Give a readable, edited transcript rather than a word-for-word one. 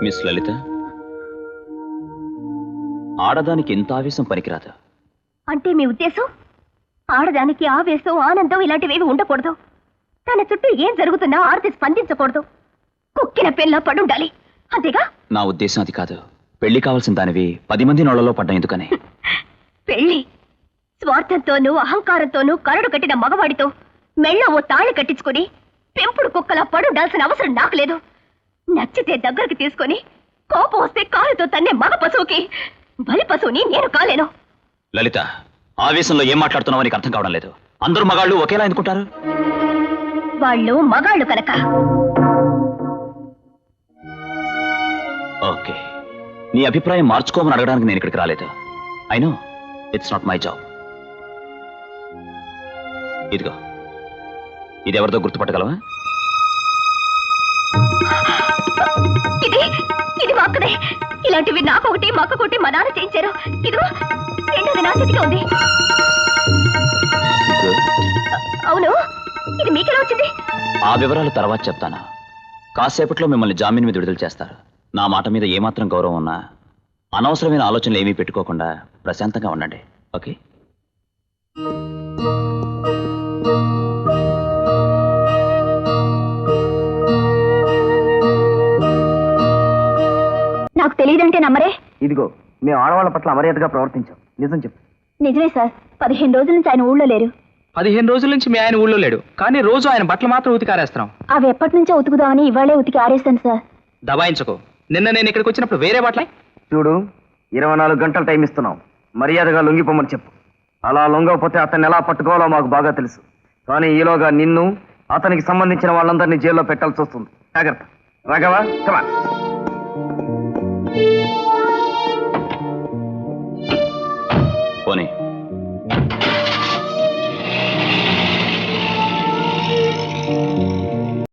Miss లలిత, ఆడదానికి ఎంత ఆవేశం పనికిరాదు. అంటే మీ ఉద్దేశం ఆడదానికి ఆవేశం, ఆనందం ఇలాంటివేవి ఉండకూడదు. తన చుట్టూ ఏం జరుగుతున్నా ఆర్తి స్పందించకూడదు. కుక్కిన పిల్ల పడుండాలి, అంతేగా? నా ఉద్దేశం అది కాదు. పెళ్లి కావాల్సిన దానివి 10 మంది నోళ్లలో పడ్డా ఎందుకని? పెళ్లి స్వార్థంతోనూ అహంకారంతోనూ కరడు కట్టిన మగవాడితో మెళ్ళ ఓ తాళి కట్టించుకుని పెంపుడు కుక్కలా పడుండాల్సిన అవసరం నాకు లేదు. నచ్చితే దగ్గరికి తీసుకొని కోపం వస్తే కాలుతో తన్నే మగ పశువుకి బలి పశువుని నేను కాలేను. లలిత, ఆవేశంలో ఏం మాట్లాడుతున్నావో నీకు అర్థం కావడం లేదు. అందరూ మగాళ్ళు ఒకేలా ఎందుకుంటారు? వాళ్ళు మగాళ్ళు కనుక. ఓకే, నీ అభిప్రాయం మార్చుకోమని అడగడానికి నేను ఇక్కడికి రాలేదు. I know it's not my job. ఇదిగో, ఇది ఎవరిదో గుర్తుపట్టగలవా? ఇది ఇది మా అక్కదే. ఇలాంటివి నాకొకటి మా అక్కకొకటి మా నాన్న చేయించారు. ఇదిగో రెండోది నా చేతిలో ఉంది. అవును, ఇది మీకెలా వచ్చింది? ఆ వివరాలు తర్వాత చెప్తాను. కాసేపట్లో మిమ్మల్ని జామీన్ మీద విడుదల చేస్తారు. నా మాట మీద ఏమాత్రం గౌరవం ఉన్నా అనవసరమైన ఆలోచనలు ఏమీ పెట్టుకోకుండా ప్రశాంతంగా ఉండండి. ఓకే? నాకు తెలియదంటే నమ్మరే. ఇదిగో, మేము ఆడవాళ్ళ పట్ల అమర్యాదగా ప్రవర్తించాం. నిజం చెప్పు. నిజమే సార్, 15 రోజుల నుంచి ఆయన ఊళ్ళో లేరు. 15 రోజుల నుంచి మీ ఆయన ఊళ్ళో లేడు, కానీ రోజు ఆయన బట్టలు మాత్రం ఉతికారేస్తున్నాం. అవి ఎప్పటి నుంచో ఉతుకుదామని ఇవాళే ఉతికి ఆరేస్తాను సార్. దబాయించుకో. నిన్న నేను ఇక్కడికి వచ్చినప్పుడు వేరే బట్టలే. చూడు, 24 గంటలు టైం ఇస్తున్నాం. మర్యాదగా లొంగిపోమని చెప్పు. అలా లొంగకపోతే అతన్ని ఎలా పట్టుకోవాలో మాకు బాగా తెలుసు. కానీ ఈలోగా నిన్ను, అతనికి సంబంధించిన వాళ్ళందరినీ జైల్లో పెట్టాల్సి వస్తుంది. జాగ్రత్త. రాఘవా, కమా.